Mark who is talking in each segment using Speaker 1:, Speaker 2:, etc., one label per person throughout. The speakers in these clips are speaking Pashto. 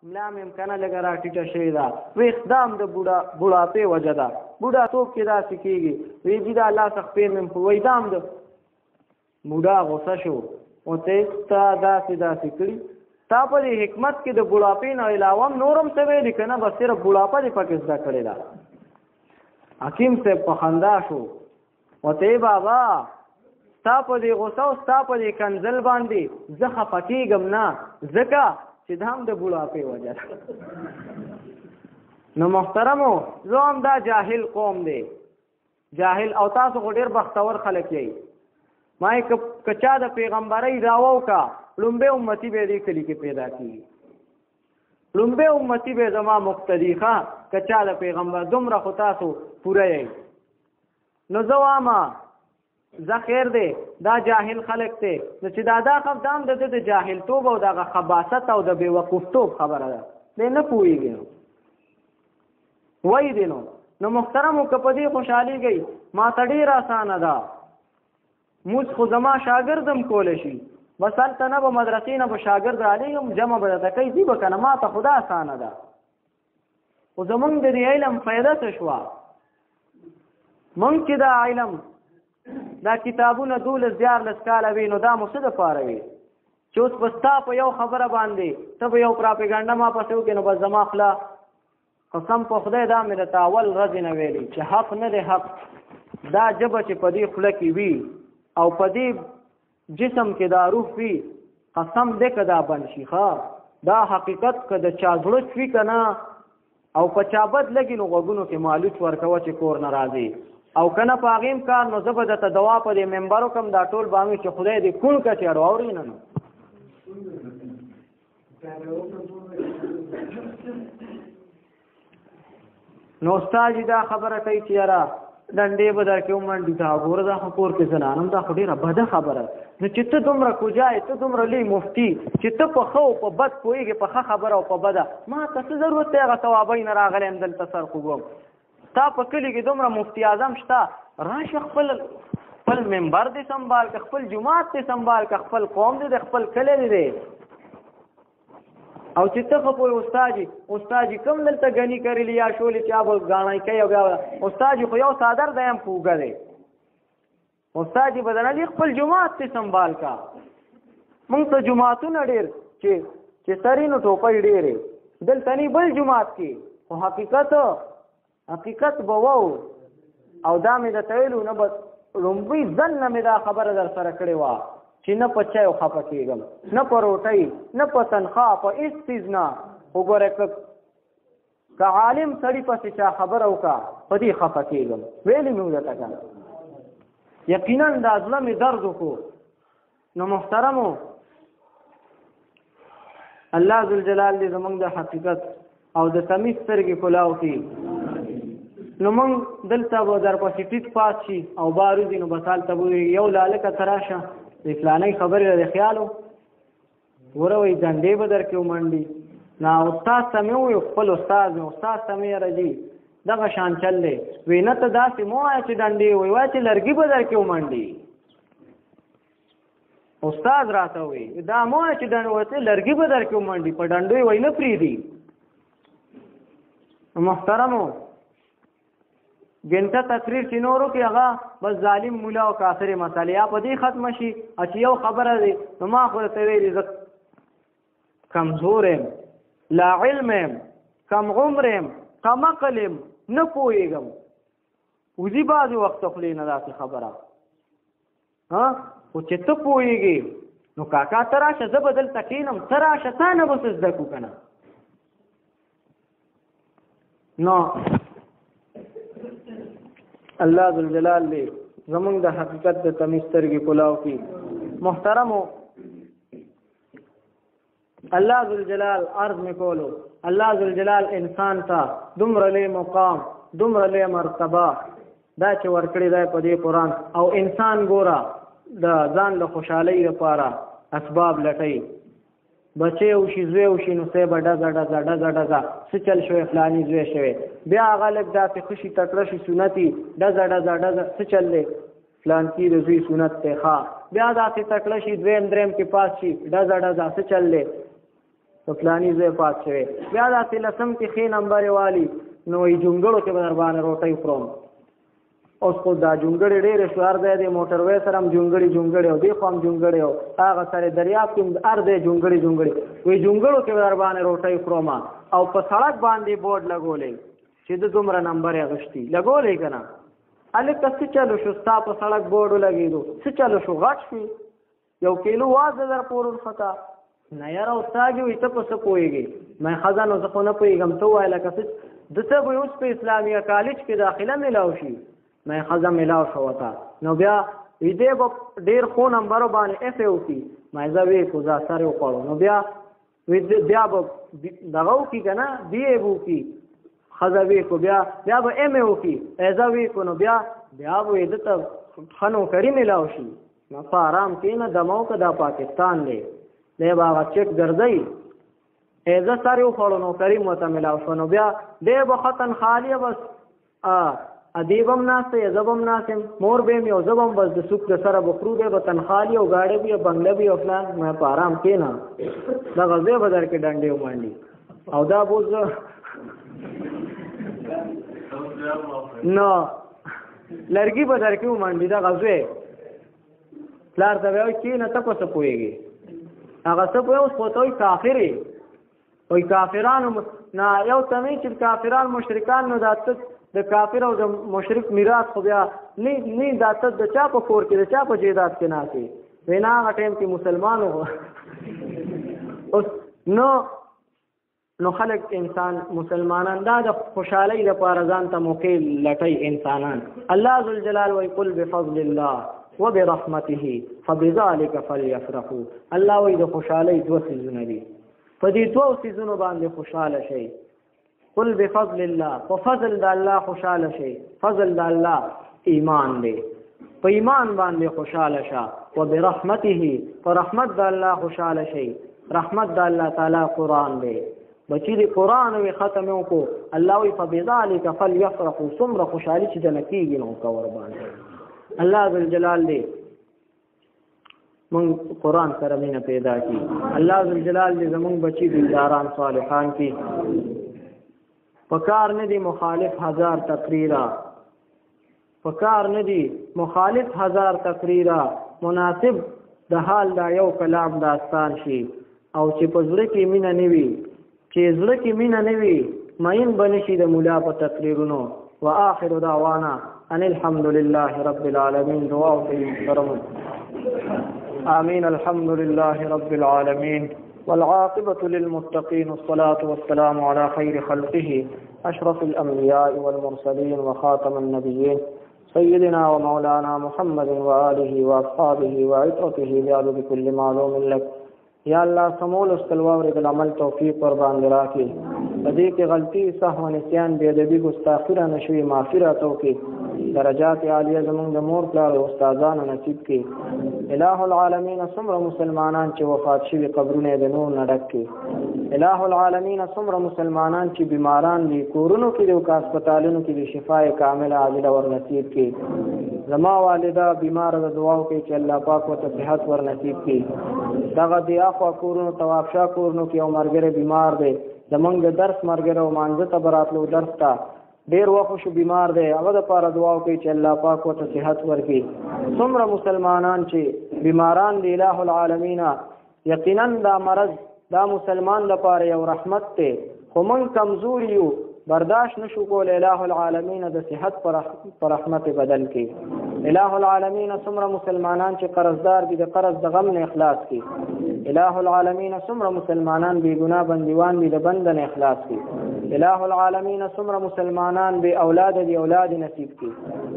Speaker 1: ملا مې امکنه لږه را ټیټه شوې ده وی اقدام د بوډاپې وجه ده بوډاتوب کې داسې کېږي وی جي دا الله څخه پیر مې وی دام د بوډا غوسه شو او ته تا داسې کړي تا په دې حکمت کې د بوډاپې نه علاوه نورم څه ویلي که نه بس صرف بوډاپه دې پکې زده کړې ده حکیم صاحب په خندا شو ورته بابا ستا په دې غوسه او ستا په دې کنځل باندې زه خفه کېږم نه ځکه چې دا هم د بوډاپې وجه ده نو محترمو زه هم دا جاهل قوم دی جاهل او تاسو خو ډېر بختور خلک یې ما یې که چا د پیغمبرۍ دعوه وکړه لومبی امتي به دې کلي کې پیدا کېږي لومبی امتي به زما مقتدي ښه که چا د پیغمبر دومره خو تاسو پوره یې نو زه وامه زه خیر دی دا جاهل خلک دی نو چې دا خبدام د جاهلتوب او دغه خباست او د بېوقوفتوب خبره ده دی نه پوهېږي نو وایي دی نو محترمو که په دې خوشحالېږئ ما ته ډېره اسانه ده موږ خو زما شاګردم کولی شي بس هلته نه به مدرسې نه به شاګرد رالیږم جمع به درته کوي ځي به که نه ما ته خو دا اسانه ده خو زمونږ د دې علم فایده څه شوه مونږ چې دا علم دا کتابونه 12 کاله وي نو دا مو څه دپاره وي چې اوس به ستا په یو خبره باندې ته به یو پراپېګنډه ما پسې وکړې نو بس زما خوله قسم په خدای دا مې درته اول ورځې نه ویلي چې حق نه دی حق دا ژبه چې په دې خوله کې وي او په دې جسم کې دا روح وي قسم دی که دا بند شي ښه دا حقیقت که د چا زړه چوي که نه او په چا بد لګي نو غوږونو کې مالوچ ورکوه چې کور نه راځي او که نه په هغې کار نو زه به درته دوا په دې ممبر وکړم دا ټول به مې چې خدای دې کوڼ که چې اړ واوري نه نو استاد دا خبره کوي چې یاره ډنډې به در کې ومنډي ته ګوره دا خو کور کې زنانم دا خو ډېره بده خبره نو چې ته دومره کوجای ته دومره لوی مفتي چې ته په ښه او په بد پوهېږې په ښه خبره او په بده ما ته څه ضرورت دی هغه ثوابۍ نه راغلی یم دلته سر خوږوم تا په کلي کې دومره مفتي اعظم شته راشه خپل ممبر دې سنبال که خپل جماعت دې سنبال که خپل قوم دې د خپل کلی دی او چې ته خو پوه استاجي کوم دلته ګني کړلي یا شولې چا به ګاڼی کوي او بیا استاجي خو یو څادر دی هم خوږه دی استاجي به درنه خپل جماعت دې سنبال کا موږ ته جماعتونه ډېر چې سرې نو ټوپۍ ډېرې دلته نه بل جماعت کې خو حقیقت به وو او دا مې درته ویلو نه به لومبۍ ځل نه مې دا خبره در سره کړې وه چې نه په چایو خفه کېږم نه په روټۍ نه په تنخوا په هېڅ څیز نه خو ګوره که عالم سړي پسې چا خبره وکړه په دې خفه کېږم ویلې مې ورته که یقینا دا زړه مې درد وکړو نو محترمو الله ذوالجلال دې زموږ د حقیقت او د تمیز سترګې کلاو کړي نو موږ دلته به درپسې ټیټ پاس شي او باروځي نو بس هلته به یو لالکه ته راشه د فلانۍ خبرې د خیال و ګوره وایي ډنډې به در کې ومنډي نه استاد ته مې وویل خپل استاد مې استاد ته مې یاره جي دغه شان چل دی وی نه ته داسې مو وایه چې ډنډې وایي وایه چې لرګي به در کې ومنډي استاد راته وایي دا مو وایه چې لرګي به در کې ومنډي په ډنډو وایي نه پرېږدي محترمو ګنټه تقریر چې نورو کې هغه بس ظالم مولا او کافر مسالې یا په دې ختمه شي چې یو خبره دی نو ما خو ورته ویلي زه کمزور یم لا علم یم کم عمر یم کم عقل یم نه پوهېږم وځي بعضې وخت خولې نه داسې خبره خو چې ته پوهېږې نو کاکا ته راشه زه به دلته کښېنم ته راشه تا نه به څه زده کړو که نه نو الله ذوالجلال دې زمونږ د حقیقت د تمیز سترګې کلاو کړي محترمو الله ذوالجلال عرض مې کولو الله ذوالجلال انسان ته دومره لوی مقام دومره لوی مرتبه دا چې ورکړې دی په دې قرآن او انسان ګوره د ځان له خوشحالۍ لپاره اسباب لټوي بچې وشي زوی وشي نو صی به ډزه څه چل شوی فلاني زوی شوی بیا هغه لږ داسې ښه شي تکړه شي سنتي ډزه څه چل دی فلانکي د زوی سنت دی ښه بیا داسې تکړه شي دویم دریم کې پاس شي ډزه څه چل دی په فلاني ځای پات شوی بیا داسې لسم کې ښې نمبرې والي نو وایي جونګړو کې به در باندې روټۍ خورم اوس خو دا جونګړې ډېرې شو هر ځای دی موټر وی سره هم جونګړې او دې خوا هم جونګړې او هغه سره دریاب کې هر ځای جونګړې وایي جونګړو کې به در باندې روټۍ خورم او په سړک باندې بورډ لګولی چې د دومره نمبر یې اغوښتي لګولی که نه هلکه څه چلو شو ستا په سړک بورډ ولګېدو څه چلو شو غټ شوي 1 کیلو واز در پور ورخطا نه یاره استاد وي ته په څه پوهېږې مې ښځه نو زه خو نه پوهېږم ته ووایه لکه څه د څه به اوس په اسلامیه کالج کې داخله میلاو شي مې ښځه میلاو شو ته نو بیا دې به ډېر ښو نمبرو باندې اف یې وکړي مې زه ویې کړو زه سر یې وخوړو نو بیا به دغه وکړي که نه بي یې به وکړي ښځه ویې کړو بیا به ایم یې وکړي زه ویې کړو نو بیا به یې ده ته ښه نوکري میلاو شي نو په آرام کښېنه دمو که دا پاکستان دی دی به هغه چک ګرځوي زه سر یې وخوړو نوکري مو ته میلاو شوه نو بیا دی به ښه تنخوالي بس دی به هم ناست دی زه به هم ناست یم مور به یم یو زه به هم بس د سوک د سره به خورو دی به تنخوالي او ګاډی به بنګله به او فلان مې په آرام کښېنه دغه ځای به در کې ډنډې ومنډي او دا به زه نو لرګي به در کې ومنډي دغه ځای پلار ته به وایي کښېنه ته په څه پوهېږې هغه څه پوهې اوس خو ته وایي کافر یې وایي کافرانو نه یو ته نه چې کافران مشرکان نو دا ته د کافر او د مشرک میراث خو بیا نه دا ته د چا په کور کې د چا په جیدات کې ناستې وایي نه هغه ټایم کې مسلمان و اوس نو خلک انسان مسلمانان دا د خوشحالۍ لپاره ځان ته موقع لټوي انسانان الله ذوالجلال وایي قل بفضل الله وبرحمته فبذلك فليفرحوا الله وایي د خوشحالۍ 2 څیزونه دي په دې 2 څیزونو باندې خوشحاله شئ قل بفضل الله ففضل د الله خوشحاله شئ فضل د الله ایمان دی په ایمان باندې خوشحاله شه وبرحمته فرحمت د الله خوشحاله شئ رحمت د الله تعالی قرآن دی بچی دی قرآن وی ختم وکړو الله وی فبذلك فليفرحوا څومره خوشحالي چې دنه کېږي نو کوه ورباندې الله ذوالجلال دی مونږ قرآن سره مینه پیدا کړي الله ذوالجلال دی زمونږ بچي دینداران صالحان کړي پکار نه دی مخالف 1000 تقریرا پکار نه دی مخالف 1000 تقریرا مناسب د حال دا یو کلام داستان شي او چې په زړه کې مینه نه وي چې زړه کې مینه نه وي مین بنشي د مولا په تقریرونو واخر دعوانا ان الحمد لله رب العالمين دعا محترم آمين الحمد لله رب العالمين والعاقبة للمتقين والصلاة والسلام على خير خلقه أشرف الأنبياء والمرسلين وخاتم النبيين سيدنا ومولانا محمد وآله وأصحابه وعترته بعدد كل معلوم لك یا الله سمول استلوا ورد العمل توفیق قربان راکې دې کې غلطي سهو نسيان بے ادبي ګستاخی را نشوي مغفرت وکړي درجات عالیه زمونږ د مور پلار او استادانو نصیب کړي الہ العالمین څومره مسلمانان چې وفات شوي قبرونه د نور نه ډک کړي الہ العالمین څومره مسلمانان چې بیماران دي کورونو کې او هسپتالونو کې د شفای کامله عاجله ور نصیب کړي زما والده بیمار د دعاو کې چې الله پاک وته صحت ور نصیب کړي دغه دی اخوا کورونو توافشا کورونو کې او مرګره بیمار دی زمونږ د درس مرګره او مانځه ته براتلو درس ته ډیر وخت شو بیمار دی هغه د پاره دعا کوي چې الله پاک وته صحت ورکړي څومره مسلمانان چې بیماران دی الہ العالمین یقینا دا مرض دا مسلمان لپاره یو رحمت دی خو موږ کمزوري یو برداشت نشو کول الہ العالمین د صحت پر رحمت بدل کړي الہ العالمین څومره مسلمانان چې قرضدار دي د قرض د غم نه اخلاص کړي الہ العالمین څومره مسلمانان بے گناه بندیوان دي د بندن اخلاص کړي الہ العالمین څومره مسلمانان بے اولاد دي اولاد نصیب کړي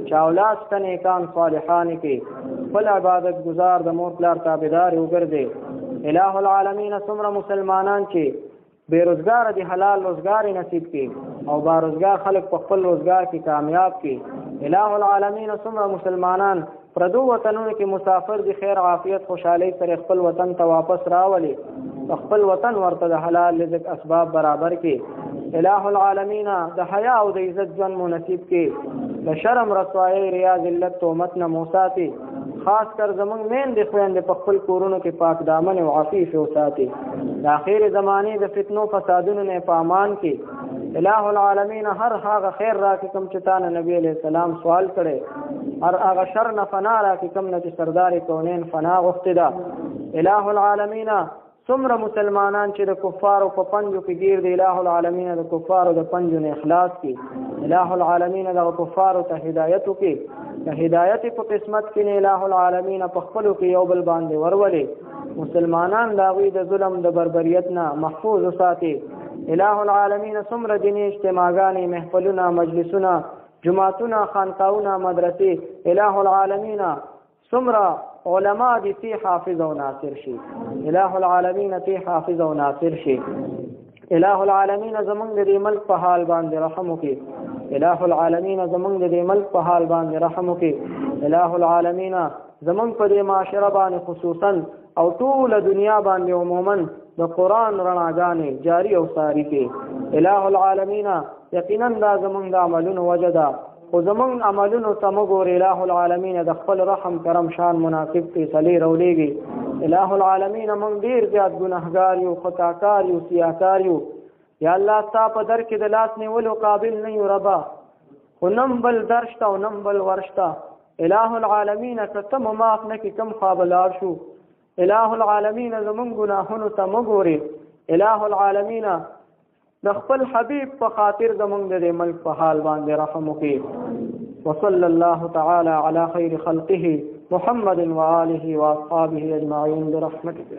Speaker 1: چې اولاد ته نیکان صالحان کړي خپل عبادت گزار د مور پلار تابعدار وګرځي الہ العالمین څومره مسلمانان چې بیروزگار دي حلال روزگار نصیب کړي او با روزگار خلق په خپل روزگار کې کامیاب کړي الہ العالمین څومره مسلمانان پردو وطنونو کې مسافر دي خیر عافیت خوشحالي سره خپل وطن ته واپس راولي خپل وطن ورته د حلال رزق اسباب برابر کړي الہ العالمین د حیا او د عزت ژوند مو نصیب کړي د شرم رسوایی ریا ذلت تهمت نه مو ساتي خاص کر زمونږ میندې خویندې په خپل کورونو کې پاک دامن او عفیف وساتي د آخر زمانې د فتنو فسادونو نه په امان کې الہ العالمین هر هغه خیر راکړي کوم چې تانه نبی علیہ السلام سوال کړي هر هغه شر نه فنا راکړي کوم نه چې سردار کونین فنا غوښتي ده الہ العالمین څومره مسلمانان چې د کفارو په پنجو کې ګیر دی الہ العالمین د کفارو د پنجو نه اخلاص کی الہ العالمین د کفارو ته هدایت وکي ته هدایت په قسمت کې نه الہ العالمین په خپلو کې یو بل باندې ورولي مسلمانان دا غوي د ظلم د بربریت نه محفوظ وساتي الہ العالمین څومره دیني اجتماعګانې محفلونه مجلسونه جماعتونه خانقاهونه مدرسې الہ العالمین څومره علماء دي تی حافظ او ناصر شي الہ العالمین تی حافظ او ناصر شي الہ العالمین زمونږ د ملک په حال باندې رحم وکي الہ العالمین زمونږ د ملک په حال باندې رحم وکي الہ العالمین زمونږ په دې معاشره باندې خصوصا او ټول دنیا باندې عموما د قرآن رڼاګانې جاری او ساری کې الہ العالمین یقینا دا زمونږ د عملونو وجه ده خو زمونږ عملونو ته مه ګورې الہ العالمین د خپل رحم کرم شان مناسب فیصلې راولېږي الہ العالمین موږ ډېر زیات ګناهګار یو خطاکار یو سیاکار یو یا الله ستا په در کې د لاس نیولو قابل نه یو ربا خو نم بل در شته او نم بل ور شته الہ العالمین که ته مو معاف نه کړې کوم خوا به لاړ شو الہ العالمین زمونږ ګناهونو ته مه ګورې الہ العالمین د خپل حبیب په خاطر زمونږ د ملک په حال باندې رحم وکړي وصلی الله تعالی علی خیر خلقه محمد وآله واصحابه اجمعین برحمتک